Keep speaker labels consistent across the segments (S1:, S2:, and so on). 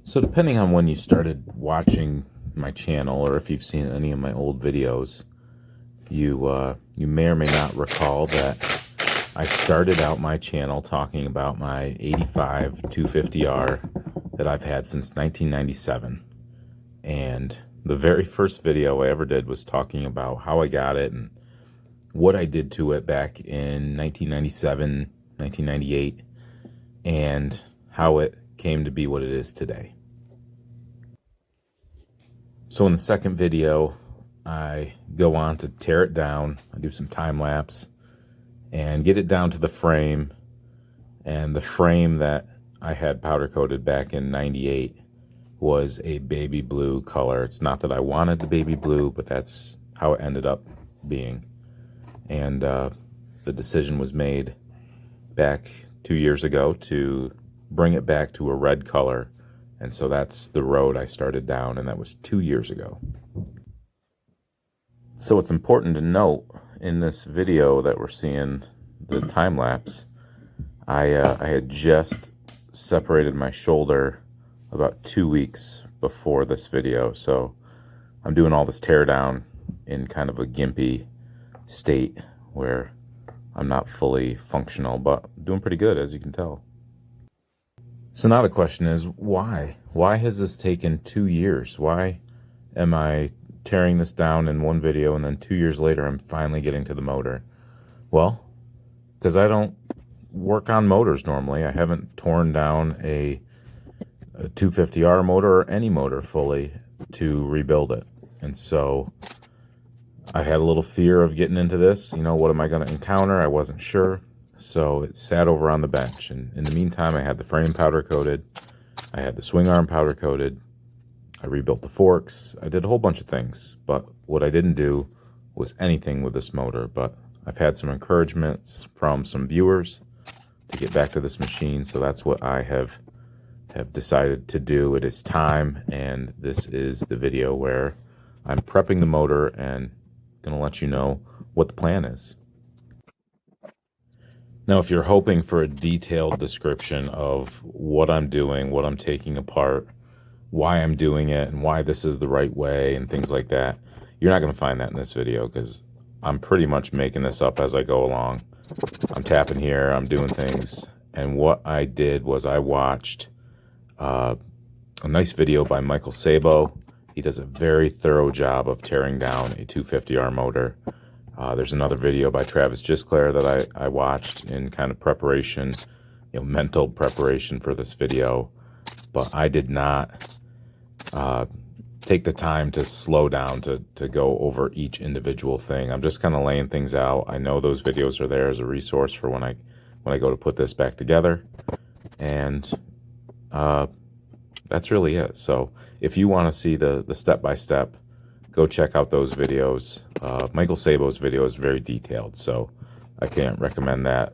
S1: So depending on when you started watching my channel, or if you've seen any of my old videos, you may or may not recall that I started out my channel talking about my 85 250R that I've had since 1997. And the very first video I ever did was talking about how I got it and what I did to it back in 1997, 1998, and how it came to be what it is today. So in the second video, I go on to tear it down. I do some time lapse and get it down to the frame. And the frame that I had powder coated back in 98 was a baby blue color. It's not that I wanted the baby blue, but that's how it ended up being. And the decision was made back 2 years ago to bring it back to a red color. And so that's the road I started down, and that was 2 years ago. So it's important to note in this video that we're seeing, the time lapse, I had just separated my shoulder about 2 weeks before this video. So I'm doing all this tear down in kind of a gimpy state where I'm not fully functional, but doing pretty good, as you can tell. So now the question is, why? Why has this taken 2 years? Why am I tearing this down in one video and then 2 years later I'm finally getting to the motor? Well, because I don't work on motors normally. I haven't torn down a 250R motor or any motor fully to rebuild it. And so I had a little fear of getting into this. You know, what am I going to encounter? I wasn't sure. So it sat over on the bench, and in the meantime I had the frame powder coated, I had the swing arm powder coated, I rebuilt the forks, I did a whole bunch of things. But what I didn't do was anything with this motor. But I've had some encouragements from some viewers to get back to this machine, so that's what I have decided to do. It is time, and this is the video where I'm prepping the motor and gonna let you know what the plan is. Now, if you're hoping for a detailed description of what I'm doing, what I'm taking apart, why I'm doing it, and why this is the right way, and things like that, you're not going to find that in this video, because I'm pretty much making this up as I go along. I'm tapping here, I'm doing things, and what I did was I watched a nice video by Michael Sabo. He does a very thorough job of tearing down a 250R motor. There's another video by Travis Gisclair that I watched in kind of preparation, mental preparation for this video. But I did not take the time to slow down to go over each individual thing. I'm just kind of laying things out. I know those videos are there as a resource for when I go to put this back together. And that's really it. So if you want to see the step-by-step, go check out those videos. Michael Sabo's video is very detailed, so I can't recommend that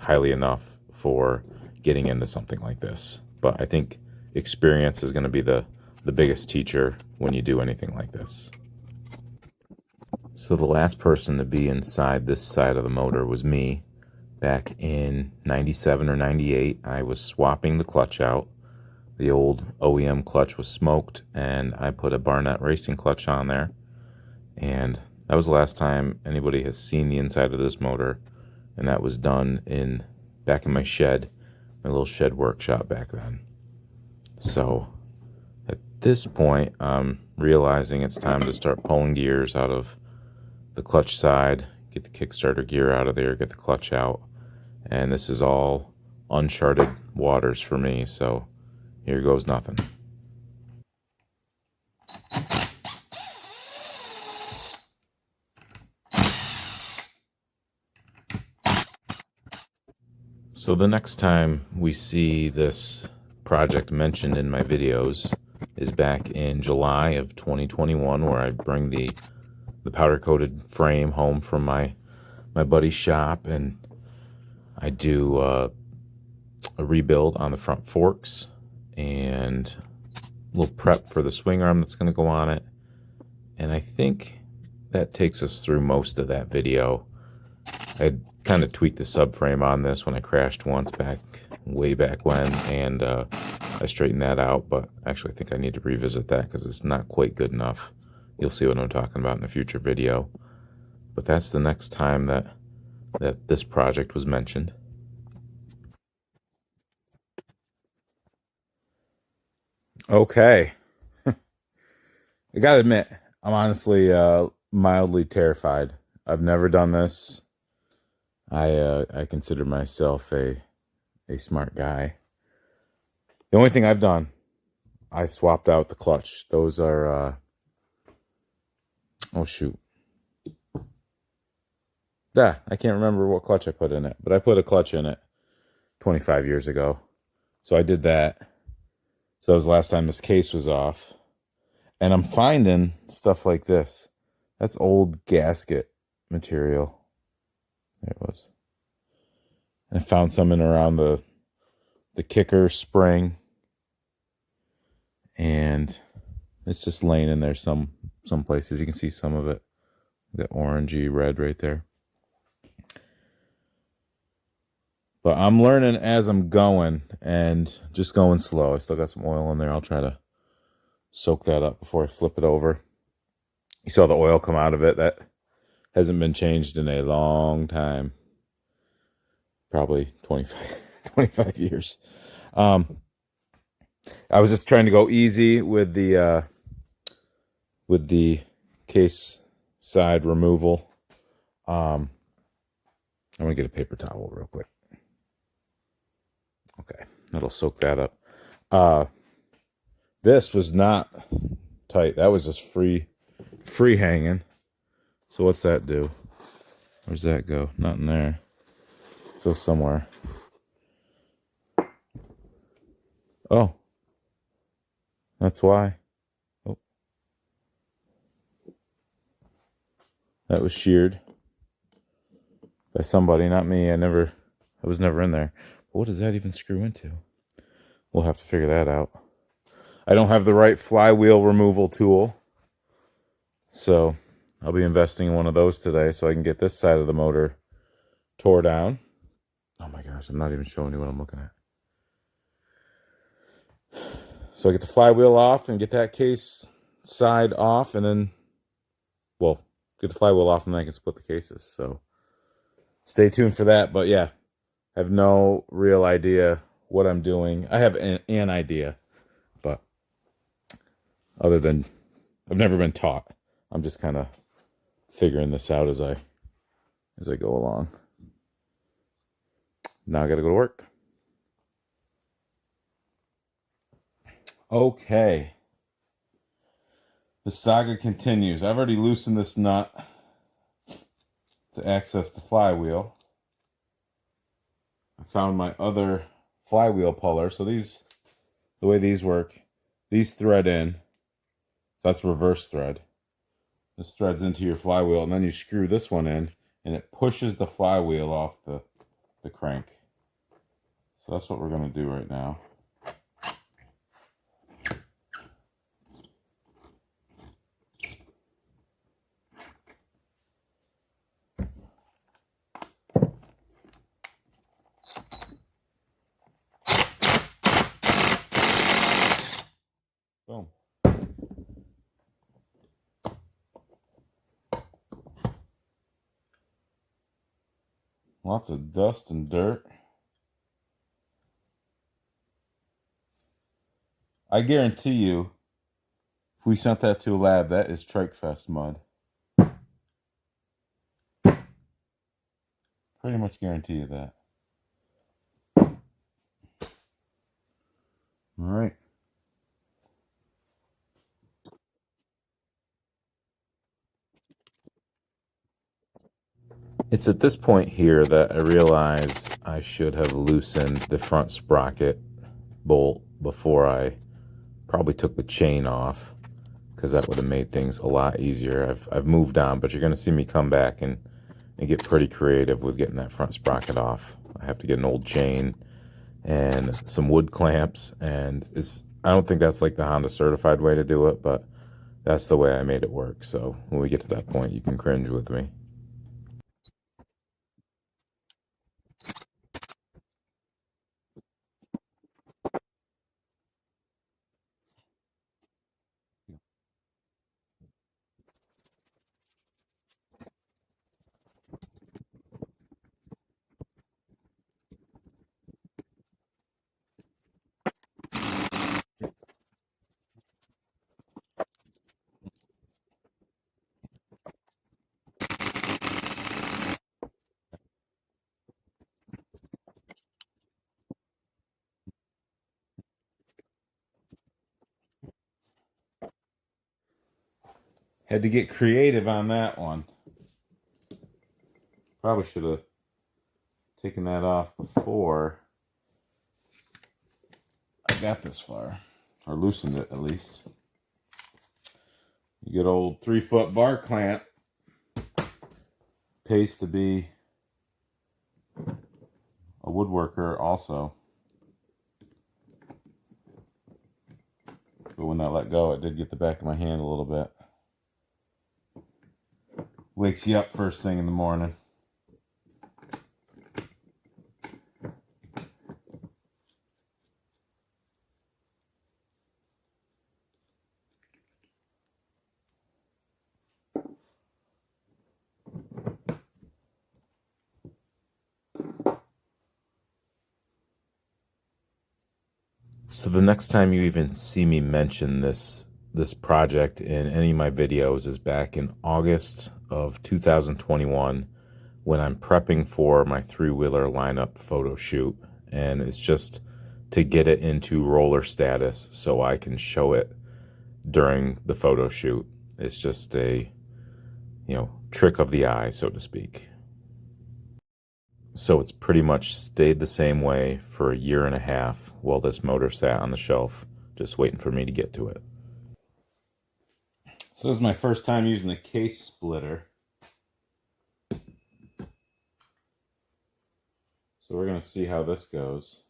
S1: highly enough for getting into something like this. But I think experience is going to be the biggest teacher when you do anything like this. So the last person to be inside this side of the motor was me. Back in 97 or 98, I was swapping the clutch out. The old OEM clutch was smoked, and I put a Barnett racing clutch on there. And that was the last time anybody has seen the inside of this motor, and that was done back in my shed, my little shed workshop back then. So at this point, I'm realizing it's time to start pulling gears out of the clutch side, get the Kickstarter gear out of there, get the clutch out, and this is all uncharted waters for me, so here goes nothing. So the next time we see this project mentioned in my videos is back in July of 2021, where I bring the powder coated frame home from my buddy's shop, and I do a rebuild on the front forks and a little prep for the swing arm that's going to go on it. And I think that takes us through most of that video. I had kind of tweaked the subframe on this when I crashed once back way back when, and I straightened that out, but actually I think I need to revisit that because it's not quite good enough. You'll see what I'm talking about in a future video. But that's the next time that this project was mentioned. Okay. I gotta admit, I'm honestly mildly terrified. I've never done this. I consider myself a smart guy. The only thing I've done, I swapped out the clutch. Those are oh shoot. I can't remember what clutch I put in it, but I put a clutch in it 25 years ago. So I did that. So that was the last time this case was off. And I'm finding stuff like this. That's old gasket material. There it was. And I found some in around the kicker spring. And it's just laying in there some places. You can see some of it. The orangey red right there. But I'm learning as I'm going and just going slow. I still got some oil in there. I'll try to soak that up before I flip it over. You saw the oil come out of it. That hasn't been changed in a long time. Probably 25 years. I was just trying to go easy with the case side removal. I'm gonna get a paper towel real quick. Okay, that'll soak that up. This was not tight. That was just free hanging. So what's that do? Where's that go? Not in there. Go somewhere. Oh, that's why. Oh, that was sheared by somebody, not me. I was never in there. What does that even screw into? We'll have to figure that out. I don't have the right flywheel removal tool, so I'll be investing in one of those today so I can get this side of the motor tore down. Oh my gosh, I'm not even showing you what I'm looking at. So I get the flywheel off and get that case side off, and then, well, get the flywheel off and then I can split the cases. So stay tuned for that. But yeah, I have no real idea what I'm doing. I have an idea, but other than I've never been taught, I'm just kind of figuring this out as I go along. Now I got to go to work. Okay. The saga continues. I've already loosened this nut to access the flywheel. I found my other flywheel puller. So these, the way these work, these thread in. So that's reverse thread. This threads into your flywheel, and then you screw this one in, and it pushes the flywheel off the crank. So that's what we're going to do right now. Boom. Lots of dust and dirt. I guarantee you, if we sent that to a lab, that is Trike Fest mud. Pretty much guarantee you that. All right. It's at this point here that I realize I should have loosened the front sprocket bolt before I probably took the chain off, because that would have made things a lot easier. I've moved on, but you're going to see me come back and get pretty creative with getting that front sprocket off. I have to get an old chain and some wood clamps, and I don't think that's like the Honda certified way to do it, but that's the way I made it work. So when we get to that point, you can cringe with me. Had to get creative on that one. Probably should have taken that off before I got this far, or loosened it at least. You get old 3-foot bar clamp. Pays to be a woodworker also. But when I let go, it did get the back of my hand a little bit. Wakes you up first thing in the morning. So the next time you even see me mention this project in any of my videos is back in August of 2021 when I'm prepping for my 3-wheeler lineup photo shoot, and it's just to get it into roller status so I can show it during the photo shoot. It's just a, trick of the eye, so to speak. So it's pretty much stayed the same way for a year and a half while this motor sat on the shelf, just waiting for me to get to it. So this is my first time using a case splitter. So we're going to see how this goes.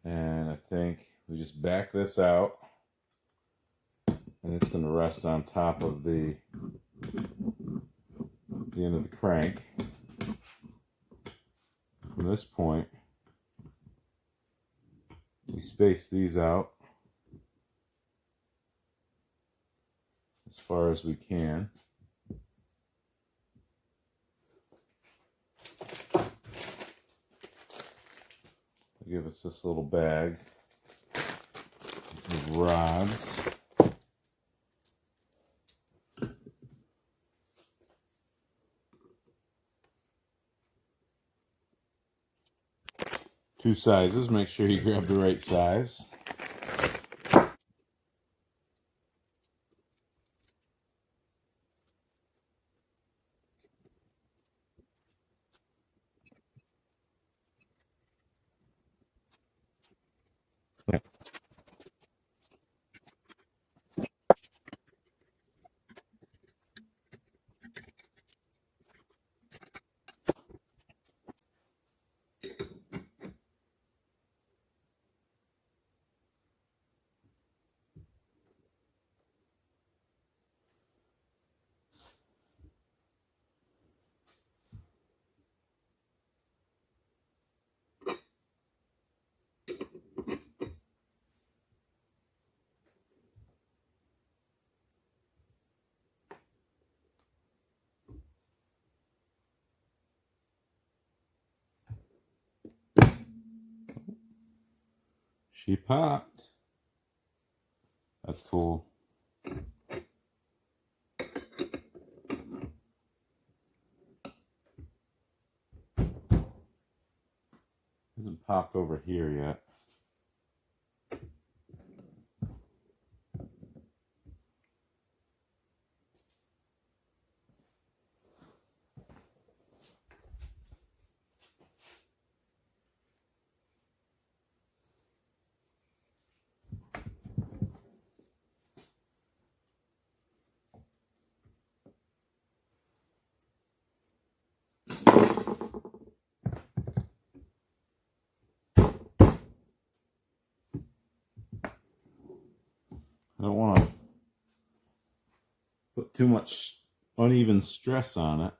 S1: And I think we just back this out, and it's going to rest on top of the end of the crank. From this point, we space these out as far as we can. Give us this little bag of rods. Two sizes, make sure you grab the right size. She popped. That's cool. Hasn't popped over here yet. I don't want to put too much uneven stress on it.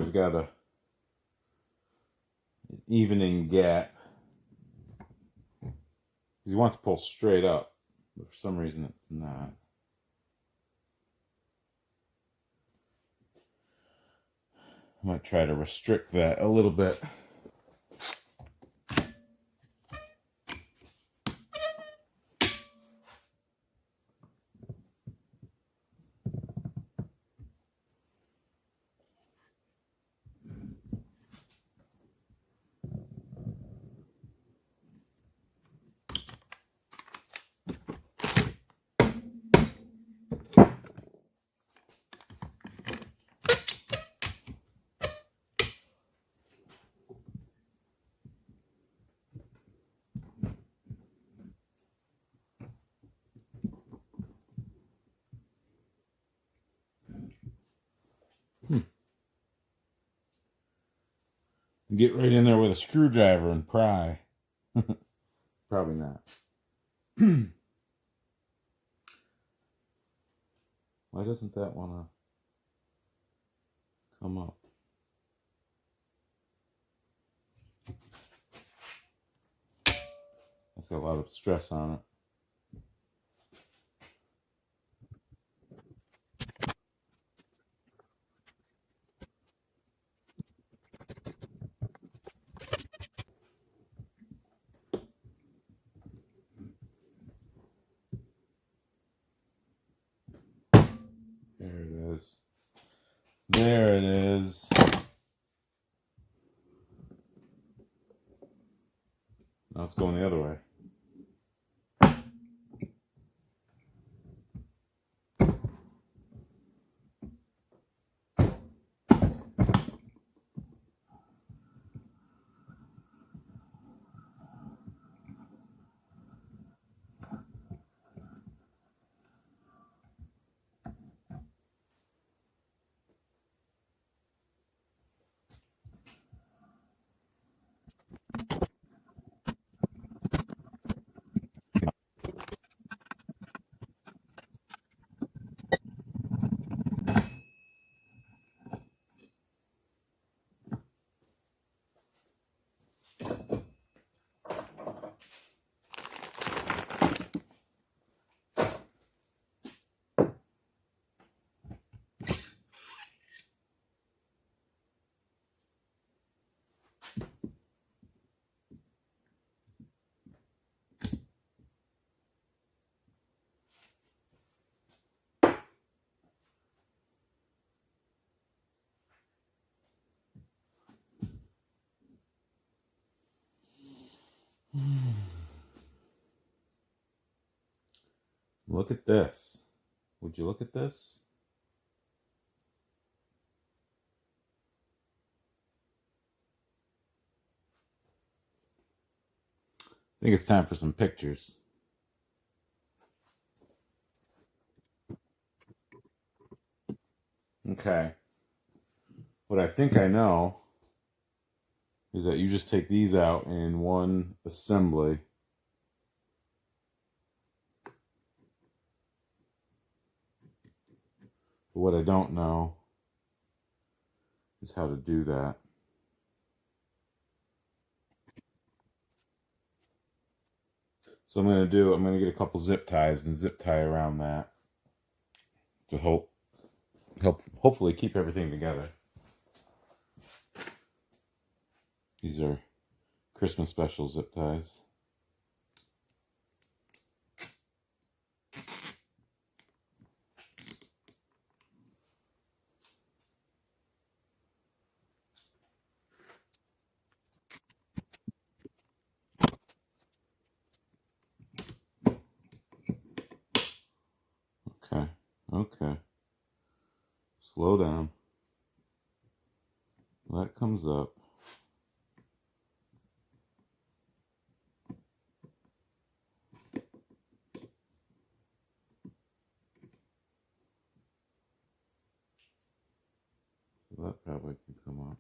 S1: we've got an evening gap. You want to pull straight up, but for some reason it's not. I might try to restrict that a little bit. Get right in there with a screwdriver and pry. Probably not. Why doesn't that want to come up? That's got a lot of stress on it. There it is. There it is. Now it's going the other way. Look at this. Would you look at this? I think it's time for some pictures. Okay. What I think I know is that you just take these out in one assembly. But what I don't know is how to do that. So I'm going to get a couple zip ties and zip tie around that to hopefully keep everything together. These are Christmas special zip ties. Okay. Slow down. That comes up. That probably can come up.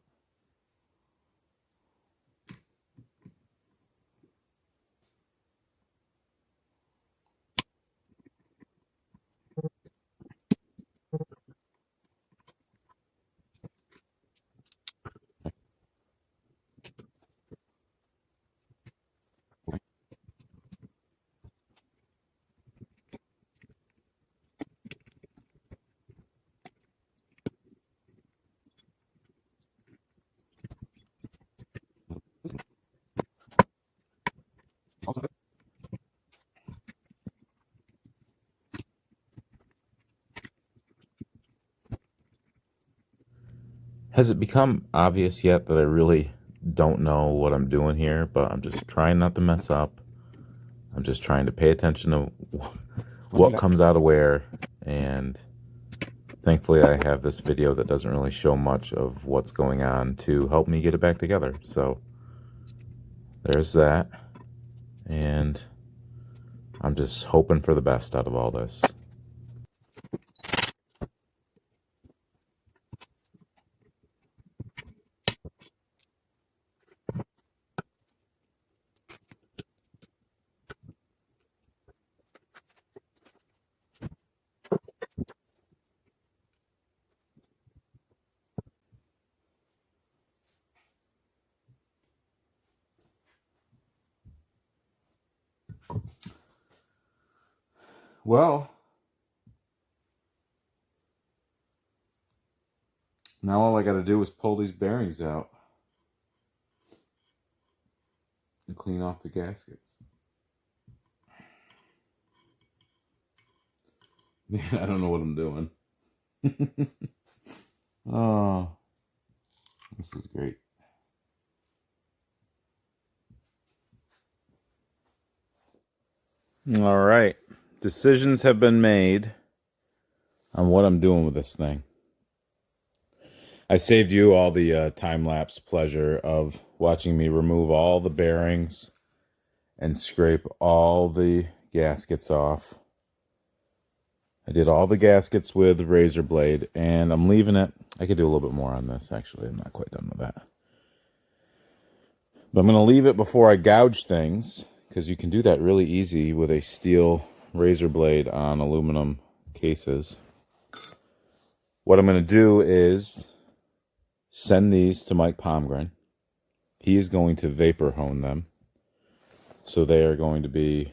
S1: Has it become obvious yet that I really don't know what I'm doing here, but I'm just trying not to mess up. I'm just trying to pay attention to what comes out of where, and thankfully I have this video that doesn't really show much of what's going on to help me get it back together. So there's that, and I'm just hoping for the best out of all this. Well, now all I got to do is pull these bearings out and clean off the gaskets. Man, I don't know what I'm doing. Oh, this is great. All right. Decisions have been made on what I'm doing with this thing. I saved you all the time-lapse pleasure of watching me remove all the bearings and scrape all the gaskets off. I did all the gaskets with razor blade, and I'm leaving it. I could do a little bit more on this, actually. I'm not quite done with that. But I'm going to leave it before I gouge things, because you can do that really easy with a steel razor blade on aluminum cases. What I'm going to do is send these to Mike Palmgren. He is going to vapor hone them. So they are going to be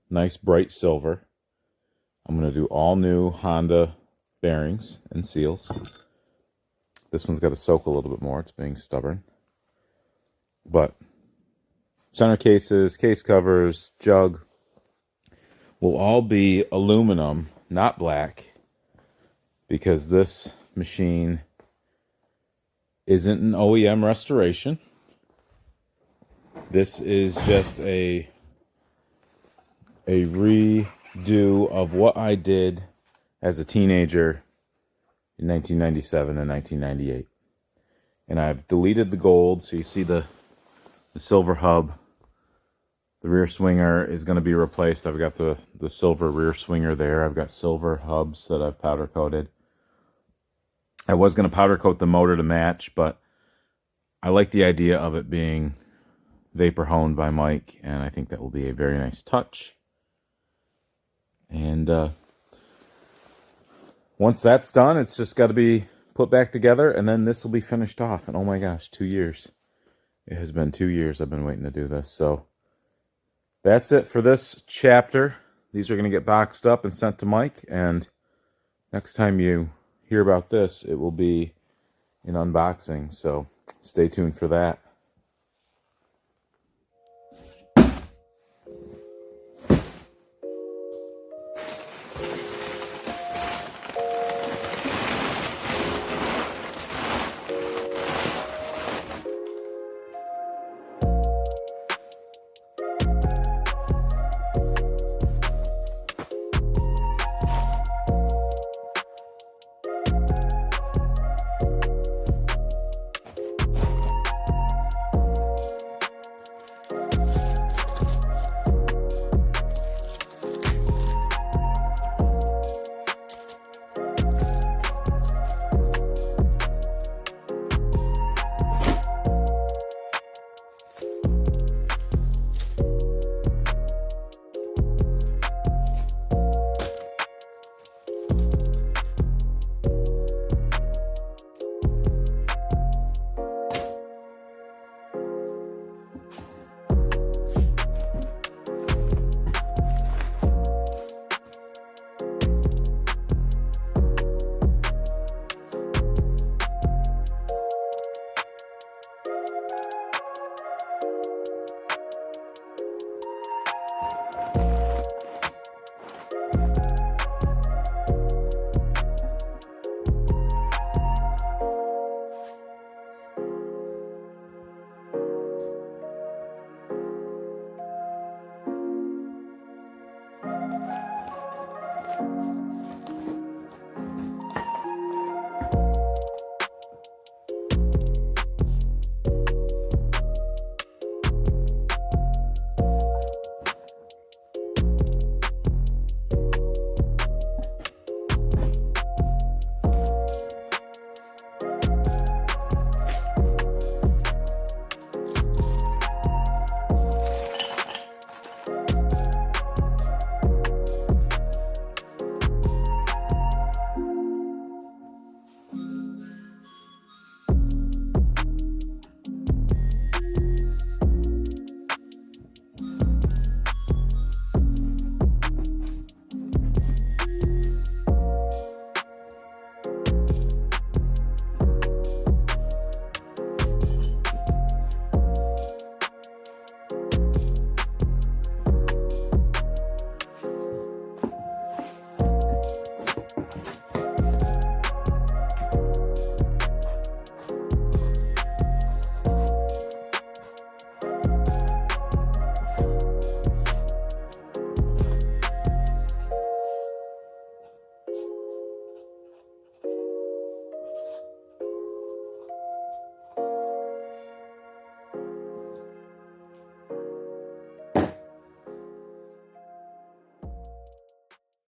S1: nice bright silver. I'm going to do all new Honda bearings and seals. This one's got to soak a little bit more. It's being stubborn. But center cases, case covers, jug will all be aluminum, not black, because this machine isn't an OEM restoration. This is just a redo of what I did as a teenager in 1997 and 1998. And I've deleted the gold, so you see the silver hub. The rear swinger is going to be replaced. I've got the silver rear swinger there. I've got silver hubs that I've powder coated. I was going to powder coat the motor to match, but I like the idea of it being vapor honed by Mike, and I think that will be a very nice touch. And once that's done, it's just got to be put back together, and then this will be finished off. And oh my gosh, 2 years. It has been 2 years I've been waiting to do this. So that's it for this chapter. These are going to get boxed up and sent to Mike, and next time you hear about this, it will be an unboxing. So stay tuned for that.